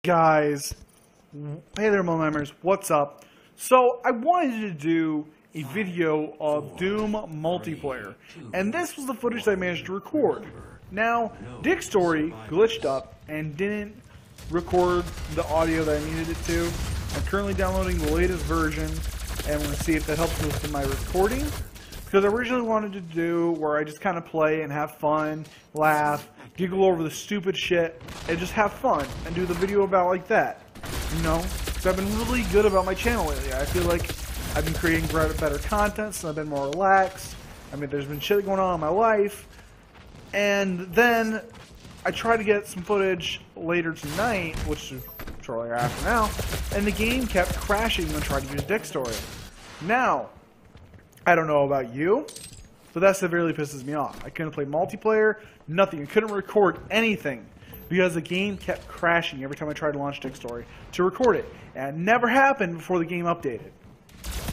Guys, hey there members, what's up? So I wanted to do a video of Doom multiplayer, and this was the footage that I managed to record. Now, Dick's story glitched up and didn't record the audio that I needed it to. I'm currently downloading the latest version, and I'm going to see if that helps with my recording. Because I originally wanted to do where I just kind of play and have fun, laugh, giggle over the stupid shit, and just have fun, and do the video about like that. You know? Because I've been really good about my channel lately. I feel like I've been creating better content, so I've been more relaxed. I mean, there's been shit going on in my life. And then I tried to get some footage later tonight, which is shortly after now, and the game kept crashing when I tried to use Dick's story. Now, I don't know about you, but that severely pisses me off. I couldn't play multiplayer, nothing. I couldn't record anything because the game kept crashing every time I tried to launch Dick's story to record it. And it never happened before the game updated.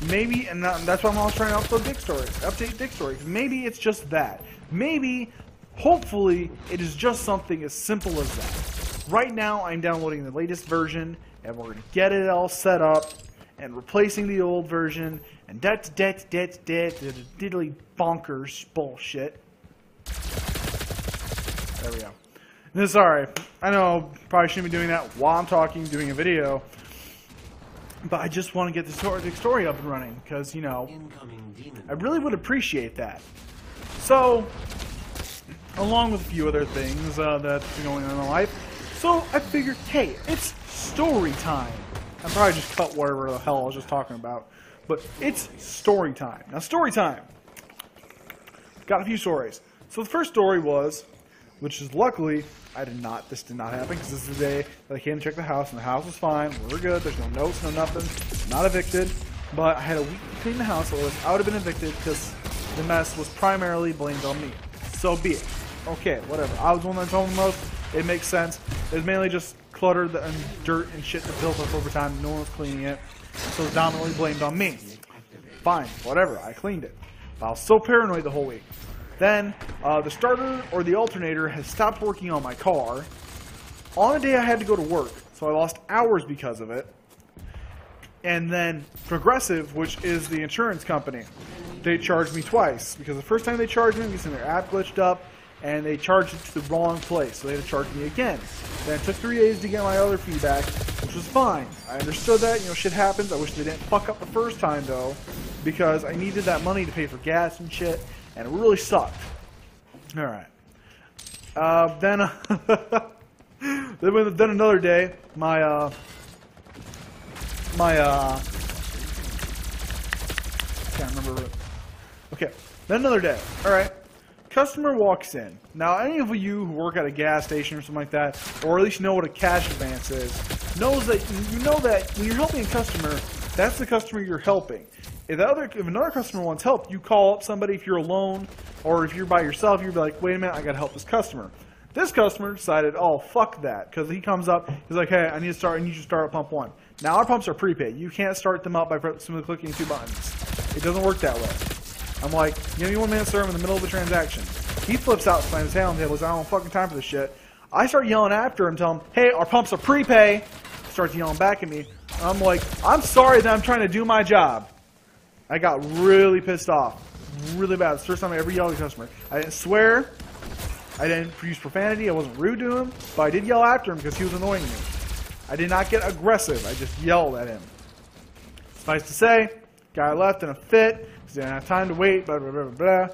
Maybe, and that's why I'm always trying to upload Dick's story, update Dick's story. Maybe it's just that. Maybe, hopefully, it is just something as simple as that. Right now, I'm downloading the latest version, and we're going to get it all set up, and replacing the old version, and that's diddly bonkers bullshit. There we go. No, sorry. I know, probably shouldn't be doing that while I'm talking, doing a video, but I just want to get the story up and running, because, you know, I really would appreciate that. So, along with a few other things that's been going on in my life, so I figured, hey, it's story time. I'm probably just cut whatever the hell I was just talking about. But it's story time. Now, story time. Got a few stories. So the first story was, which is luckily, this did not happen, because this is the day that I came to check the house, and the house was fine. We were good. There's no notes, no nothing. Not evicted. But I had a week to clean the house, otherwise I would have been evicted, because the mess was primarily blamed on me. So be it. Okay, whatever. I was the one that told them the most. It makes sense. It was mainly just clutter and dirt and shit that built up over time. No one was cleaning it. So it's dominantly blamed on me. Fine, whatever. I cleaned it. But I was so paranoid the whole week. Then, the starter or the alternator has stopped working on my car. On a day I had to go to work. So I lost hours because of it. And then Progressive, which is the insurance company, they charged me twice. Because the first time they charged me, because their app glitched up, and they charged it to the wrong place, so they had to charge me again. Then it took 3 days to get my other feedback, which was fine. I understood that, you know, shit happens. I wish they didn't fuck up the first time, though, because I needed that money to pay for gas and shit, and it really sucked. Alright. Then another day, can't remember. Okay, then another day. Alright. Customer walks in. Now, any of you who work at a gas station or something like that, or at least know what a cash advance is, knows that you know that when you're helping a customer, that's the customer you're helping. If another customer wants help, you call up somebody if you're alone, or if you're by yourself, you'd be like, wait a minute, I gotta help this customer. This customer decided, oh, fuck that, because he comes up, he's like, hey, I need you to start at pump 1. Now, our pumps are prepaid. You can't start them up by simply clicking 2 buttons. It doesn't work that way. I'm like, give me 1 minute, sir, I'm in the middle of a transaction. He flips out, slams his hand on the table, says, I don't have fucking time for this shit. I start yelling after him, tell him, hey, our pumps are prepay. He starts yelling back at me. I'm like, I'm sorry that I'm trying to do my job. I got really pissed off. Really bad. It's the first time I ever yelled at a customer. I didn't swear. I didn't use profanity. I wasn't rude to him. But I did yell after him because he was annoying me. I did not get aggressive. I just yelled at him. Suffice to say, guy left in a fit. He didn't have time to wait, blah, blah, blah, blah.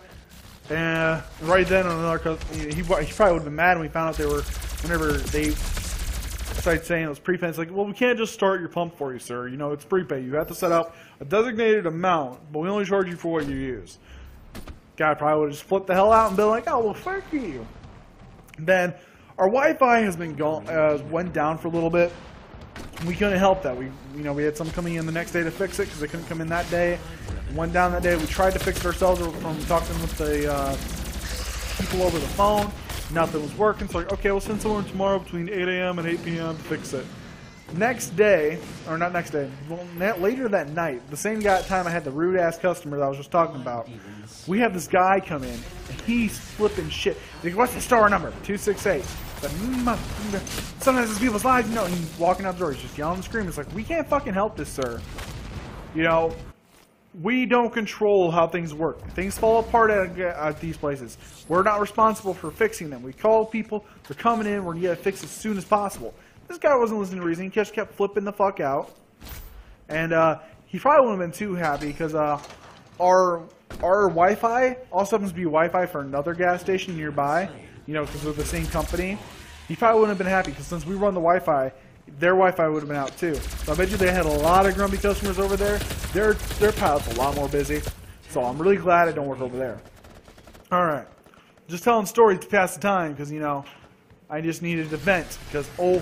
And right then, another customer, he probably would have been mad when we found out whenever they started saying it was prepaid, it's like, well, we can't just start your pump for you, sir. You know, it's prepaid. You have to set up a designated amount, but we only charge you for what you use. Guy probably would have just flipped the hell out and been like, oh, well, fuck you. Then, our Wi-Fi has been went down for a little bit. We couldn't help that. We had some coming in the next day to fix it because they couldn't come in that day. Went down that day. We tried to fix it ourselves from talking with the people over the phone. Nothing was working. So like, okay, we'll send someone tomorrow between 8 a.m. and 8 p.m. to fix it. Next day, or not next day, well, later that night, the same time I had the rude ass customer that I was just talking about, we have this guy come in, and he's flipping shit. He's like, what's the store number? 268. But, sometimes it's people's lives, you know, and he's walking out the door, he's just yelling and screaming. It's like, we can't fucking help this, sir. You know, we don't control how things work. Things fall apart at these places. We're not responsible for fixing them. We call people, they're coming in, we're going to get it fixed as soon as possible. This guy wasn't listening to reason. He just kept flipping the fuck out. And he probably wouldn't have been too happy because our Wi-Fi also happens to be Wi-Fi for another gas station nearby. You know, because we're the same company. He probably wouldn't have been happy because since we run the Wi-Fi, their Wi-Fi would have been out too. So I bet you they had a lot of grumpy customers over there. Their pilot's a lot more busy. So I'm really glad I don't work over there. Alright. Just telling stories to pass the time because, you know, I just needed to vent because, oh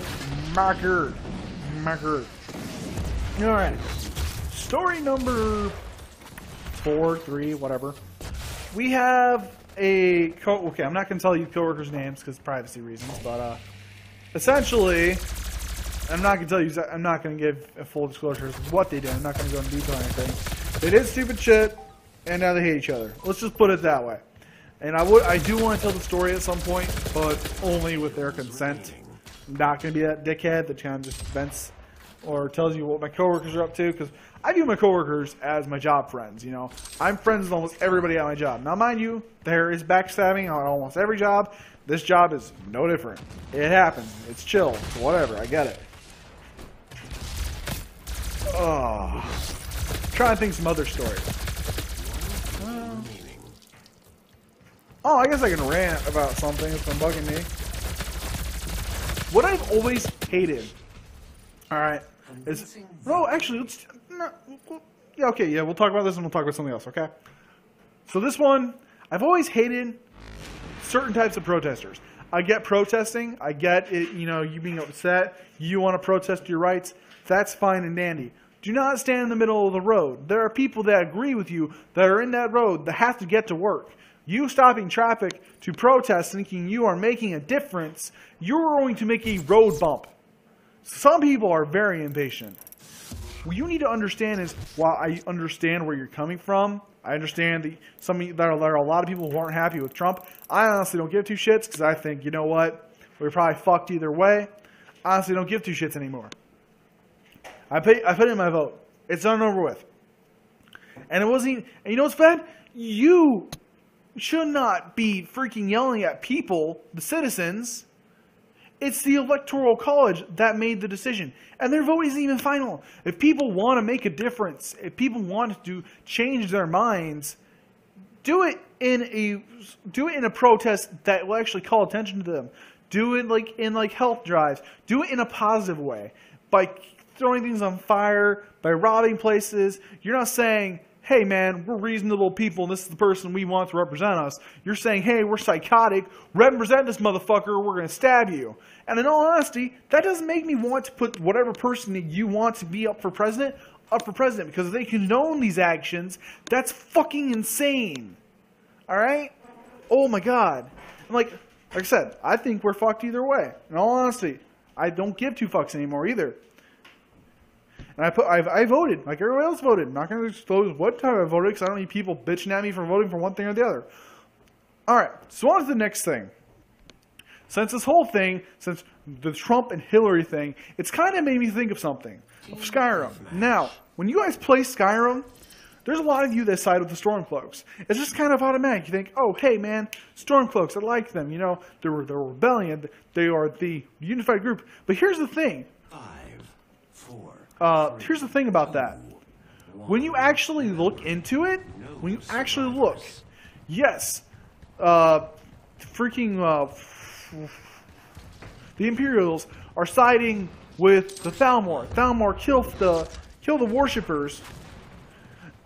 my god. Alright. Story number 4, 3, whatever. We have okay, I'm not going to tell you coworkers' names because privacy reasons, but essentially, I'm not going to tell you, I'm not going to give a full disclosure of what they did. I'm not going to go into detail or anything. They did stupid shit, and now they hate each other. Let's just put it that way. And I do want to tell the story at some point, but only with their consent. I'm not going to be that dickhead that kind of just vents or tells you what my coworkers are up to, because I view my coworkers as my job friends, you know. I'm friends with almost everybody at my job. Now, mind you, there is backstabbing on almost every job. This job is no different. It happens. It's chill. So whatever. I get it. Oh. Trying to think some other stories. I guess I can rant about something that's been bugging me. What I've always hated, alright, is... No, actually, let's... Yeah, okay, yeah, we'll talk about this and we'll talk about something else, okay? So this one, I've always hated certain types of protesters. I get protesting, I get it, you know, you being upset, you want to protest your rights, that's fine and dandy. Do not stand in the middle of the road. There are people that agree with you that are in that road that have to get to work. You stopping traffic to protest thinking you are making a difference, you're going to make a road bump. Some people are very impatient. What you need to understand is, while I understand where you're coming from, I understand that there are a lot of people who aren't happy with Trump. I honestly don't give two shits because I think, you know what, we're probably fucked either way. I honestly don't give two shits anymore. I put in my vote. It's done and over with. And it wasn't, and you know what's bad? You should not be freaking yelling at people, the citizens. It's the Electoral College that made the decision. And their vote isn't even final. If people want to make a difference, if people want to change their minds, do it in a protest that will actually call attention to them. Do it in health drives. Do it in a positive way. By throwing things on fire, by robbing places. You're not saying, hey man, we're reasonable people and this is the person we want to represent us. You're saying, hey, we're psychotic, represent this motherfucker, we're going to stab you. And in all honesty, that doesn't make me want to put whatever person that you want to be up for president, because if they condone these actions, that's fucking insane. Alright? Oh my god. Like I said, I think we're fucked either way. In all honesty, I don't give two fucks anymore either. And I voted, like everyone else voted. I'm not going to disclose what time I voted because I don't need people bitching at me for voting for one thing or the other. Alright, so on to the next thing. Since this whole thing, since the Trump and Hillary thing, it's kind of made me think of something. Of Skyrim. Now, when you guys play Skyrim, there's a lot of you that side with the Stormcloaks. It's just kind of automatic. You think, oh, hey man, Stormcloaks, I like them. You know, they're rebellion. They are the unified group. But here's the thing. Here's the thing about that. When you actually look into it, yes, the Imperials are siding with the Thalmor. Thalmor kill the worshippers,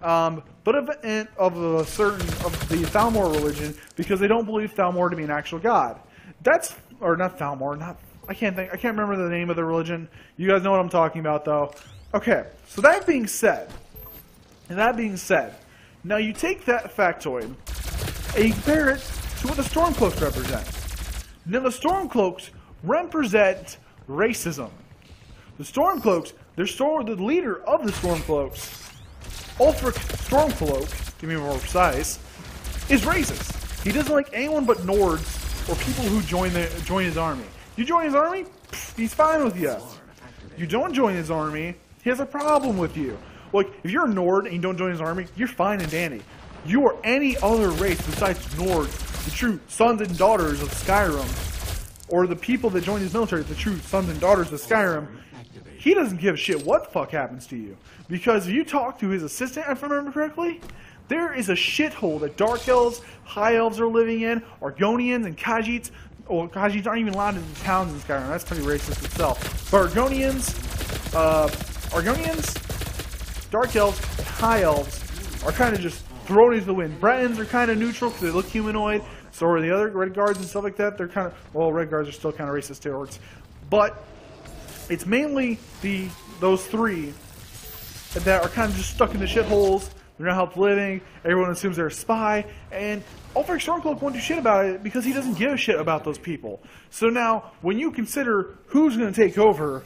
but of the Thalmor religion because they don't believe Thalmor to be an actual god. I can't remember the name of the religion. You guys know what I'm talking about, though. Okay, so that being said, now you take that factoid and you compare it to what the Stormcloaks represent. Now the Stormcloaks represent racism. The Stormcloaks, the leader of the Stormcloaks, Ulfric Stormcloak, to be more precise, is racist. He doesn't like anyone but Nords or people who join his army. You join his army, he's fine with you. You don't join his army, he has a problem with you. Like, if you're a Nord and you don't join his army, you're fine and dandy. You are any other race besides Nords, the true sons and daughters of Skyrim, or the people that join his military, the true sons and daughters of Skyrim, he doesn't give a shit what the fuck happens to you. Because if you talk to his assistant, if I remember correctly, there is a shithole that Dark Elves, High Elves are living in, Argonians and Khajiits. Well, Khajiits aren't even allowed into towns in Skyrim, that's pretty racist itself. But Argonians, Dark Elves, and High Elves are kind of just thrown into the wind. Bretons are kind of neutral because they look humanoid. So are the other Red Guards and stuff like that. They're kind of, well, Red Guards are still kind of racist towards. But it's mainly those three that are kind of just stuck in the shitholes. They're not helped living. Everyone assumes they're a spy. And Ulfric Stormcloak won't do shit about it because he doesn't give a shit about those people. So now, when you consider who's going to take over,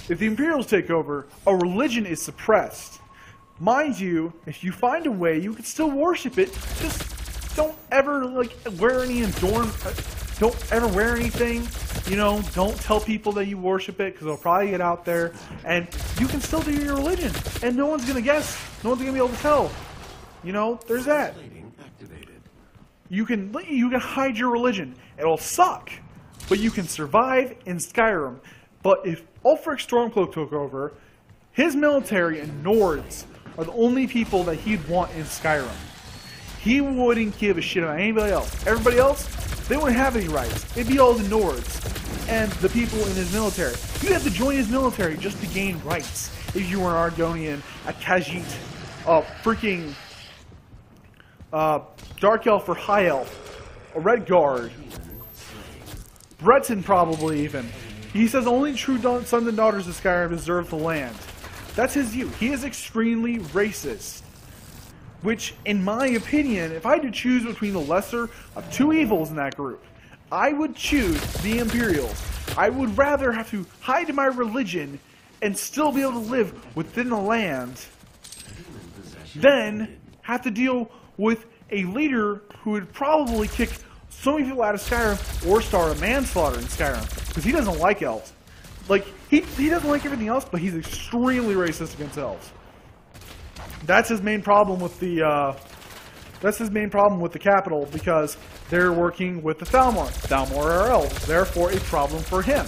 if the Imperials take over, a religion is suppressed. Mind you, if you find a way, you can still worship it. Just don't ever wear any don't ever wear anything. You know, don't tell people that you worship it because they'll probably get out there. And you can still do your religion, and no one's gonna guess. No one's gonna be able to tell. You know, there's that. You can hide your religion. It'll suck, but you can survive in Skyrim. But if Ulfric Stormcloak took over, his military and Nords are the only people that he'd want in Skyrim. He wouldn't give a shit about anybody else. Everybody else, they wouldn't have any rights. It'd be all the Nords and the people in his military. You'd have to join his military just to gain rights. If you were an Argonian, a Khajiit, a freaking Dark Elf or High Elf, a Red Guard, Breton probably even. He says only true sons and daughters of Skyrim deserve the land. That's his view. He is extremely racist. Which, in my opinion, if I had to choose between the lesser of two evils in that group, I would choose the Imperials. I would rather have to hide my religion and still be able to live within the land than have to deal with a leader who would probably kick so many people out of Skyrim or start a manslaughter in Skyrim. Because he doesn't like elves. Like, he doesn't like everything else, but he's extremely racist against elves. That's his main problem with the capital, because they're working with the Thalmor. Thalmor are elves, therefore a problem for him.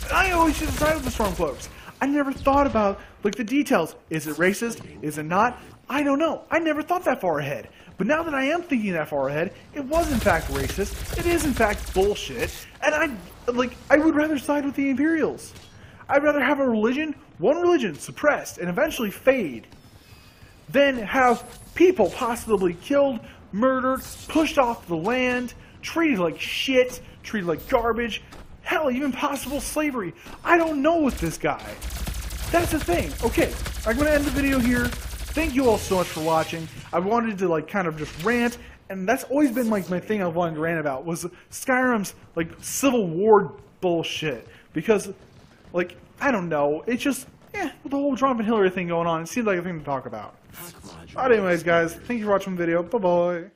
And I always just side with the Stormcloaks. I never thought about the details. Is it racist? Is it not? I don't know. I never thought that far ahead. But now that I am thinking that far ahead, it was in fact racist. It is in fact bullshit. And I would rather side with the Imperials. I'd rather have one religion suppressed and eventually fade, than have people possibly killed, murdered, pushed off the land, treated like shit, treated like garbage, hell, even possible slavery. I don't know with this guy. That's the thing. Okay, I'm going to end the video here. Thank you all so much for watching. I wanted to kind of just rant, and that's always been my thing I wanted to rant about, was Skyrim's Civil War bullshit. Because I don't know, it's just, with the whole Trump and Hillary thing going on, it seems like a thing to talk about. But anyways, guys, thank you for watching the video. Bye-bye.